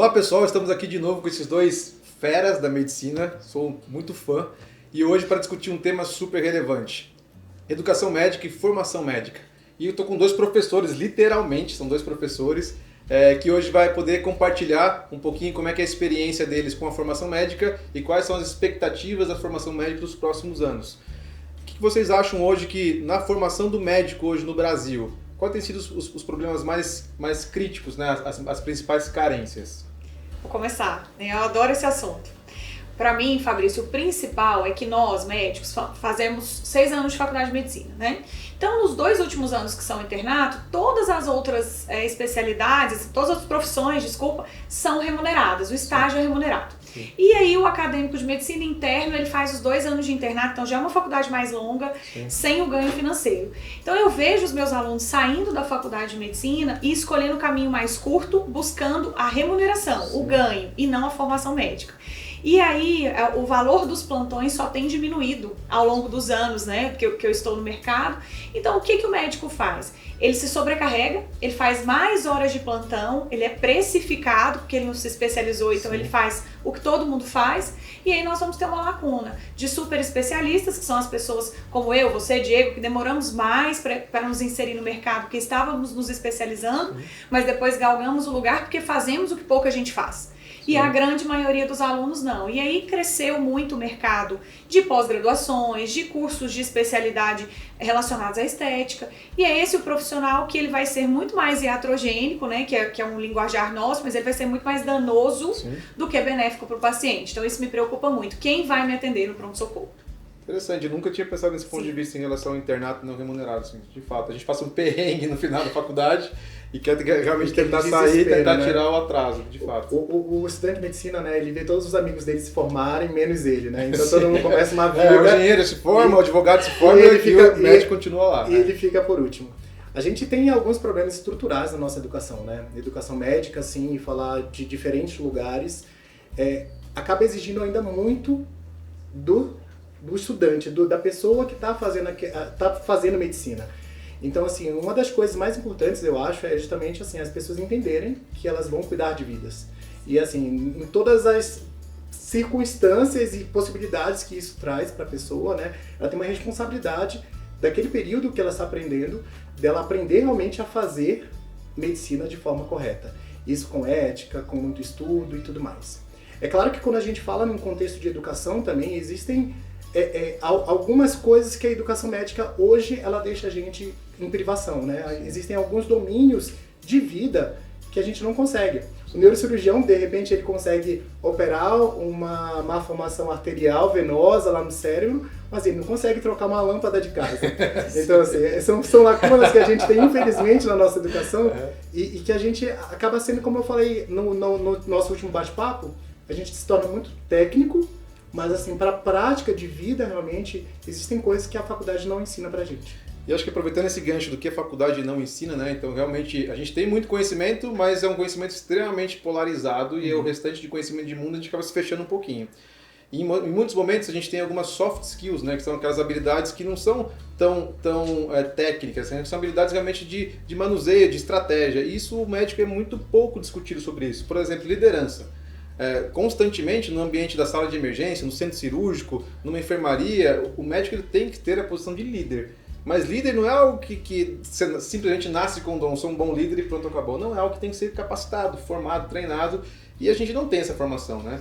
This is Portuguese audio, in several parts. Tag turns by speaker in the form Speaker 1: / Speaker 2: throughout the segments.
Speaker 1: Olá pessoal, estamos aqui de novo com esses dois feras da medicina, sou muito fã, e hoje para discutir um tema super relevante, educação médica e formação médica. E eu estou com dois professores, literalmente, são dois professores, que hoje vai poder compartilhar um pouquinho como é que é a experiência deles com a formação médica e quais são as expectativas da formação médica dos próximos anos. O que vocês acham hoje que na formação do médico hoje no Brasil, quais têm sido os problemas mais críticos, né? As principais carências?
Speaker 2: Vou começar, eu adoro esse assunto. Para mim, Fabrício, o principal é que nós, médicos, fazemos 6 anos de faculdade de medicina, né? Então, nos 2 últimos anos que são internato, todas as outras especialidades, todas as outras profissões, são remuneradas, o estágio é remunerado. Sim. E aí o acadêmico de medicina interno, ele faz os 2 anos de internato, então já é uma faculdade mais longa, sim, sem o ganho financeiro. Então eu vejo os meus alunos saindo da faculdade de medicina e escolhendo o caminho mais curto, buscando a remuneração, sim, o ganho, e não a formação médica. E aí, o valor dos plantões só tem diminuído ao longo dos anos, né, que eu estou no mercado. Então, o que o médico faz? Ele se sobrecarrega, ele faz mais horas de plantão, ele é precificado, porque ele não se especializou, então sim, ele faz o que todo mundo faz, e aí nós vamos ter uma lacuna de super especialistas, que são as pessoas como eu, você, Diego, que demoramos mais para nos inserir no mercado, porque estávamos nos especializando, sim, mas depois galgamos o lugar porque fazemos o que pouca gente faz. E a grande maioria dos alunos não. E aí cresceu muito o mercado de pós-graduações, de cursos de especialidade relacionados à estética. E é esse o profissional que ele vai ser muito mais iatrogênico, né, que é um linguajar nosso, mas ele vai ser muito mais danoso, sim, do que benéfico para o paciente. Então isso me preocupa muito. Quem vai me atender no pronto-socorro?
Speaker 1: Interessante, eu nunca tinha pensado nesse ponto, sim, de vista em relação ao internato não remunerado. Assim, de fato, a gente passa um perrengue no final da faculdade e quer realmente tentar sair e tentar, né, tirar o atraso, de fato.
Speaker 3: O estudante de medicina, né, ele vê todos os amigos dele se formarem, menos ele, né? Então todo mundo começa uma vida.
Speaker 1: O engenheiro se forma, o advogado se forma e o médico continua lá.
Speaker 3: E ele fica por último. A gente tem alguns problemas estruturais na nossa educação, né? Educação médica, assim, e falar de diferentes lugares, acaba exigindo ainda muito do estudante, da pessoa que está fazendo medicina. Então, assim, uma das coisas mais importantes, eu acho, é justamente assim, as pessoas entenderem que elas vão cuidar de vidas. E, assim, em todas as circunstâncias e possibilidades que isso traz para a pessoa, né, ela tem uma responsabilidade daquele período que ela está aprendendo, dela aprender realmente a fazer medicina de forma correta. Isso com ética, com muito estudo e tudo mais. É claro que quando a gente fala num contexto de educação também, existem algumas coisas que a educação médica hoje ela deixa a gente em privação, né? Existem alguns domínios de vida que a gente não consegue. O neurocirurgião, de repente, ele consegue operar uma malformação arterial venosa lá no cérebro, mas ele não consegue trocar uma lâmpada de casa. Então, assim, são lacunas que a gente tem, infelizmente, na nossa educação e que a gente acaba sendo, como eu falei no nosso último bate-papo, a gente se torna muito técnico, mas assim, para a prática de vida, realmente, existem coisas que a faculdade não ensina pra gente.
Speaker 1: E acho que aproveitando esse gancho do que a faculdade não ensina, né? Então, realmente, a gente tem muito conhecimento, mas é um conhecimento extremamente polarizado e o restante de conhecimento de mundo a gente acaba se fechando um pouquinho. E em muitos momentos a gente tem algumas soft skills, né? Que são aquelas habilidades que não são tão técnicas, né? São habilidades realmente de manuseio, de estratégia. E isso o médico é muito pouco discutido sobre isso. Por exemplo, liderança. Constantemente no ambiente da sala de emergência, no centro cirúrgico, numa enfermaria, o médico ele tem que ter a posição de líder. Mas líder não é algo que simplesmente nasce com dom, sou um bom líder e pronto, acabou. Não, é algo que tem que ser capacitado, formado, treinado, e a gente não tem essa formação, né?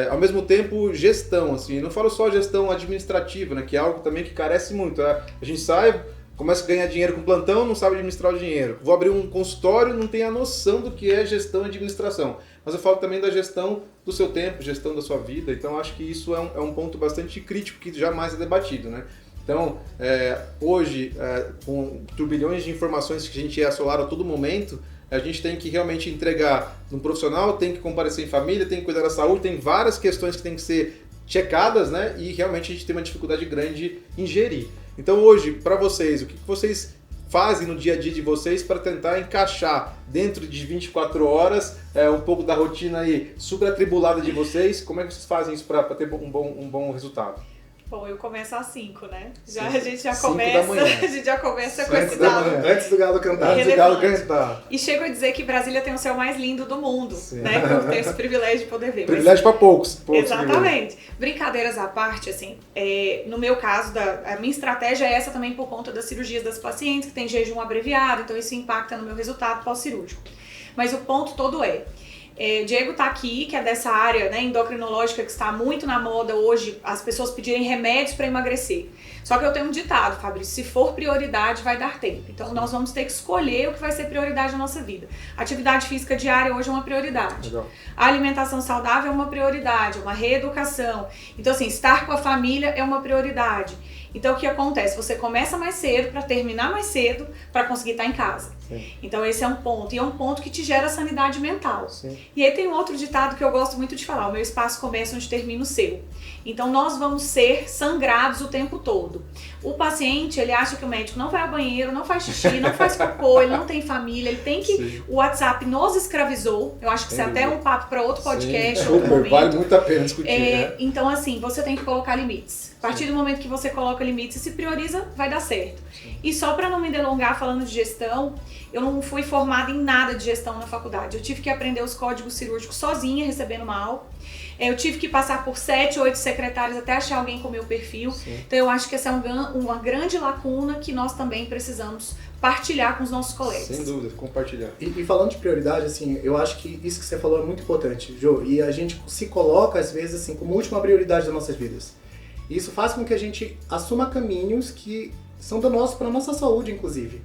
Speaker 1: Ao mesmo tempo, gestão, assim, não falo só gestão administrativa, né, que é algo também que carece muito. A gente sai, começa a ganhar dinheiro com plantão, não sabe administrar o dinheiro. Vou abrir um consultório, não tem a noção do que é gestão e administração. Mas eu falo também da gestão do seu tempo, gestão da sua vida. Então, acho que isso é um ponto bastante crítico que jamais é debatido, né? Então, hoje, com turbilhões de informações que a gente é assolado a todo momento, a gente tem que realmente entregar no profissional, tem que comparecer em família, tem que cuidar da saúde, tem várias questões que tem que ser checadas, né? E realmente a gente tem uma dificuldade grande em gerir. Então, hoje, para vocês, o que vocês fazem no dia a dia de vocês para tentar encaixar dentro de 24 horas um pouco da rotina aí super atribulada de vocês? Como é que vocês fazem isso para ter um bom resultado?
Speaker 2: Bom, eu começo às 5, né?
Speaker 1: Sim.
Speaker 2: A gente já
Speaker 1: 5
Speaker 2: começa,
Speaker 1: da manhã.
Speaker 2: a gente já começa com
Speaker 3: Antes
Speaker 2: esse dado.
Speaker 3: Antes do galo cantar.
Speaker 1: Antes do galo cantar.
Speaker 2: E chego a dizer que Brasília tem o céu mais lindo do mundo,
Speaker 1: Sim.
Speaker 2: né? Por ter esse privilégio de poder ver.
Speaker 1: Privilégio para poucos.
Speaker 2: Exatamente. Brincadeiras à parte, assim, no meu caso, a minha estratégia é essa também por conta das cirurgias das pacientes, que tem jejum abreviado, então isso impacta no meu resultado pós-cirúrgico. Mas o ponto todo Diego tá aqui, que é dessa área, né, endocrinológica, que está muito na moda hoje, as pessoas pedirem remédios para emagrecer. Só que eu tenho um ditado, Fabrício, se for prioridade, vai dar tempo. Então nós vamos ter que escolher o que vai ser prioridade na nossa vida. Atividade física diária hoje é uma prioridade.
Speaker 1: Legal.
Speaker 2: A alimentação saudável é uma prioridade, uma reeducação. Então assim, estar com a família é uma prioridade. Então o que acontece? Você começa mais cedo para terminar mais cedo para conseguir estar em casa.
Speaker 1: Sim.
Speaker 2: Então esse é um ponto. E é um ponto que te gera sanidade mental.
Speaker 1: Sim.
Speaker 2: E aí tem um outro ditado que eu gosto muito de falar: o meu espaço começa onde termina o seu. Então nós vamos ser sangrados o tempo todo. O paciente, ele acha que o médico não vai ao banheiro, não faz xixi, não faz cocô, ele não tem família, ele tem que...
Speaker 1: Sim.
Speaker 2: O WhatsApp nos escravizou. Eu acho que isso é até um papo para outro podcast.
Speaker 1: Sim.
Speaker 2: Outro momento.
Speaker 1: Vale muito a pena discutir, né?
Speaker 2: Então assim, você tem que colocar limites. A partir do momento que você coloca limites e se prioriza, vai dar certo.
Speaker 1: Sim.
Speaker 2: E só para não me delongar falando de gestão, eu não fui formada em nada de gestão na faculdade. Eu tive que aprender os códigos cirúrgicos sozinha, recebendo uma aula. Eu tive que passar por 7, 8 secretários até achar alguém com o meu perfil.
Speaker 1: Sim.
Speaker 2: Então eu acho que essa é uma grande lacuna que nós também precisamos partilhar com os nossos colegas.
Speaker 1: Sem dúvida, compartilhar.
Speaker 3: E falando de prioridade, assim, eu acho que isso que você falou é muito importante, Jô. E a gente se coloca, às vezes, assim, como última prioridade das nossas vidas. E isso faz com que a gente assuma caminhos que são danosos para a nossa saúde, inclusive.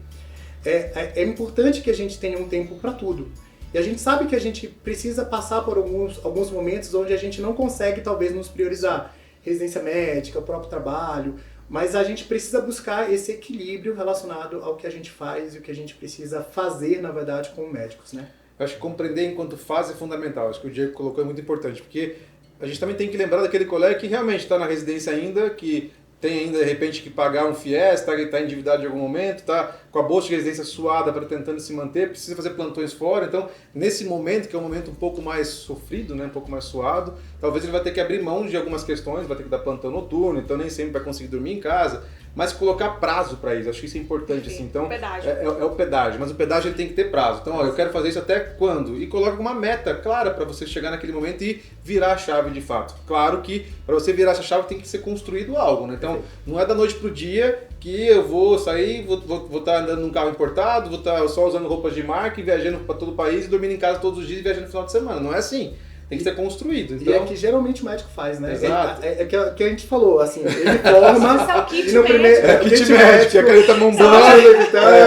Speaker 3: É importante que a gente tenha um tempo para tudo. E a gente sabe que a gente precisa passar por alguns momentos onde a gente não consegue, talvez, nos priorizar. Residência médica, o próprio trabalho. Mas a gente precisa buscar esse equilíbrio relacionado ao que a gente faz e o que a gente precisa fazer, na verdade, como médicos, né?
Speaker 1: Eu acho que compreender enquanto fase é fundamental. Acho que o Diego colocou é muito importante, porque a gente também tem que lembrar daquele colega que realmente está na residência ainda, que tem ainda, de repente, que pagar um FIES, está endividado em algum momento, está com a bolsa de residência suada para tentando se manter, precisa fazer plantões fora. Então, nesse momento, que é um momento um pouco mais sofrido, né, um pouco mais suado, talvez ele vai ter que abrir mão de algumas questões, vai ter que dar plantão noturno, então nem sempre vai conseguir dormir em casa, mas colocar prazo para isso, acho que isso é importante.
Speaker 2: Sim,
Speaker 1: assim. Então,
Speaker 2: pedágio.
Speaker 1: é o pedágio, mas o pedágio ele tem que ter prazo. Então, ó, eu quero fazer isso até quando? E coloca uma meta clara para você chegar naquele momento e virar a chave de fato. Claro que para você virar essa chave tem que ser construído algo, né? Então, não é da noite pro dia que eu vou sair, vou estar andando num carro importado, vou estar só usando roupas de marca e viajando para todo o país e dormindo em casa todos os dias e viajando no final de semana. Não é assim. Tem que ser construído. Então...
Speaker 3: E é o que geralmente o médico faz, né?
Speaker 1: Exato.
Speaker 3: É que a gente falou, assim, ele forma...
Speaker 2: Esse é o kit
Speaker 3: e no primeiro,
Speaker 1: É o kit médico, a caneta Montblanc,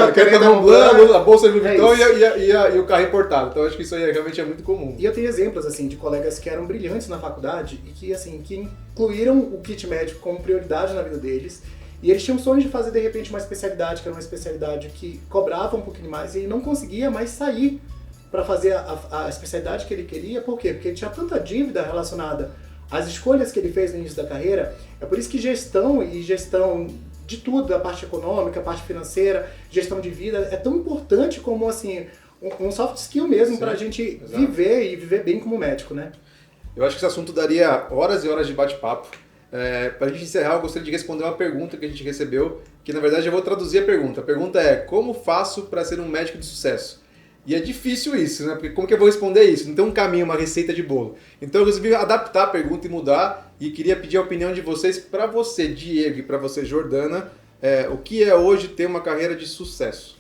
Speaker 1: a caneta Montblanc, a bolsa Louis Vuitton e o carro importado. Então acho que isso aí realmente é muito comum.
Speaker 3: E eu tenho exemplos, assim, de colegas que eram brilhantes na faculdade e que, assim, que incluíram o kit médico como prioridade na vida deles. E eles tinham sonho de fazer, de repente, uma especialidade, que era uma especialidade que cobrava um pouquinho mais e ele não conseguia mais sair para fazer a especialidade que ele queria. Por quê? Porque ele tinha tanta dívida relacionada às escolhas que ele fez no início da carreira. É por isso que gestão de tudo, da parte econômica, a parte financeira, gestão de vida, é tão importante como, assim, um soft skill mesmo para a gente viver e viver bem como médico, né?
Speaker 1: Eu acho que esse assunto daria horas e horas de bate-papo. Para a gente encerrar, eu gostaria de responder uma pergunta que a gente recebeu, que na verdade eu vou traduzir a pergunta. A pergunta é: como faço para ser um médico de sucesso? E é difícil isso, né? Porque como que eu vou responder isso? Não tem um caminho, uma receita de bolo. Então eu resolvi adaptar a pergunta e mudar, e queria pedir a opinião de vocês, para você, Diego, e para você, Jordana, o que é hoje ter uma carreira de sucesso?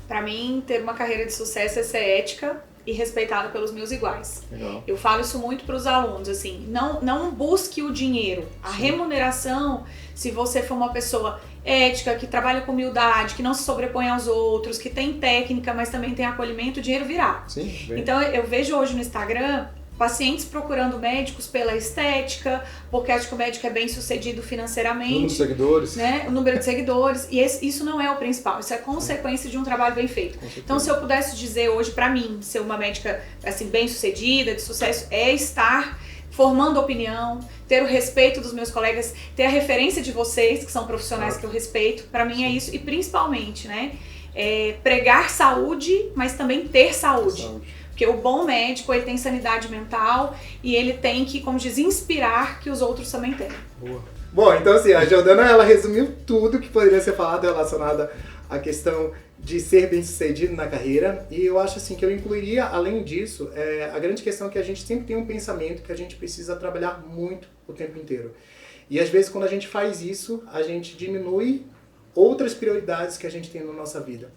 Speaker 2: Para mim, ter uma carreira de sucesso é ser ética e respeitada pelos meus iguais.
Speaker 1: Legal.
Speaker 2: Eu falo isso muito para os alunos, assim, não busque o dinheiro, a remuneração, se você for uma pessoa ética, que trabalha com humildade, que não se sobrepõe aos outros, que tem técnica, mas também tem acolhimento, o dinheiro virá.
Speaker 1: Sim, bem.
Speaker 2: Então eu vejo hoje no Instagram pacientes procurando médicos pela estética, porque acho que o médico é bem sucedido financeiramente.
Speaker 1: Número de seguidores.
Speaker 2: Né? O número de seguidores. E isso não é o principal, isso é consequência de um trabalho bem feito. Então, se eu pudesse dizer hoje, pra mim, ser uma médica assim, bem sucedida, de sucesso, é estar formando opinião, ter o respeito dos meus colegas, ter a referência de vocês, que são profissionais que eu respeito. Pra mim é isso. E principalmente, né? Pregar saúde, mas também ter saúde. Porque o bom médico, ele tem sanidade mental e ele tem que, como diz, inspirar que os outros também têm.
Speaker 1: Boa.
Speaker 3: Bom, então assim, a Jordana, ela resumiu tudo que poderia ser falado relacionado à questão de ser bem-sucedido na carreira, e eu acho assim que eu incluiria, além disso, a grande questão é que a gente sempre tem um pensamento que a gente precisa trabalhar muito o tempo inteiro. E às vezes quando a gente faz isso, a gente diminui outras prioridades que a gente tem na nossa vida.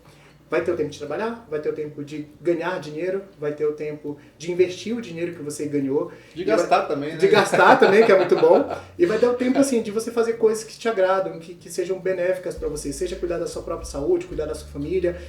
Speaker 3: Vai ter o tempo de trabalhar, vai ter o tempo de ganhar dinheiro, vai ter o tempo de investir o dinheiro que você ganhou.
Speaker 1: De gastar também, né?
Speaker 3: De gastar também, que é muito bom. E vai ter o tempo, assim, de você fazer coisas que te agradam, que sejam benéficas para você. Seja cuidar da sua própria saúde, cuidar da sua família,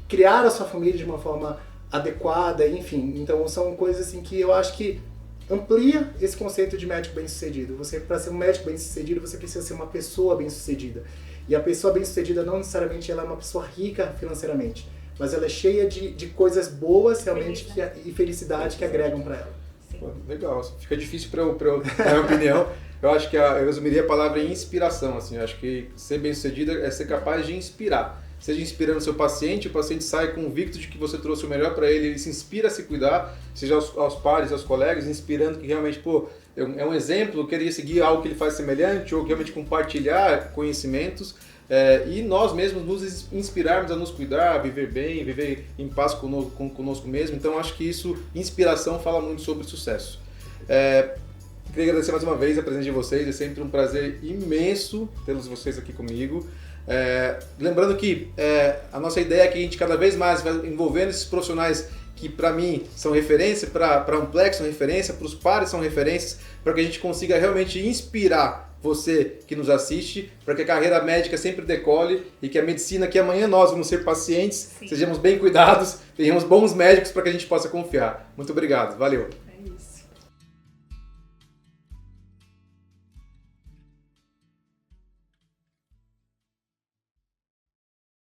Speaker 3: criar a sua família de uma forma adequada, enfim. Então, são coisas, assim, que eu acho que amplia esse conceito de médico bem-sucedido. Você, para ser um médico bem-sucedido, você precisa ser uma pessoa bem-sucedida. E a pessoa bem-sucedida não necessariamente ela é uma pessoa rica financeiramente, mas ela é cheia de coisas boas realmente e felicidade que agregam para ela.
Speaker 1: Pô, legal, fica difícil para eu dar minha opinião. Eu acho que eu resumiria a palavra em inspiração. Assim. Eu acho que ser bem-sucedido é ser capaz de inspirar. Seja inspirando o seu paciente, o paciente sai convicto de que você trouxe o melhor para ele, ele se inspira a se cuidar, seja aos pares, aos colegas, inspirando que realmente, pô, é um exemplo, eu queria seguir algo que ele faz semelhante, ou realmente compartilhar conhecimentos, e nós mesmos nos inspirarmos a nos cuidar, a viver bem, viver em paz conosco mesmo. Então, acho que isso, inspiração, fala muito sobre sucesso. Queria agradecer mais uma vez a presença de vocês, é sempre um prazer imenso tê-los vocês aqui comigo. Lembrando que a nossa ideia é que a gente cada vez mais vai envolvendo esses profissionais que para mim são referência, para a Amplex são referência, para os pares são referências, para que a gente consiga realmente inspirar você que nos assiste, para que a carreira médica sempre decole e que a medicina, que amanhã nós vamos ser pacientes, sejamos bem cuidados, tenhamos bons médicos para que a gente possa confiar. Muito obrigado, valeu!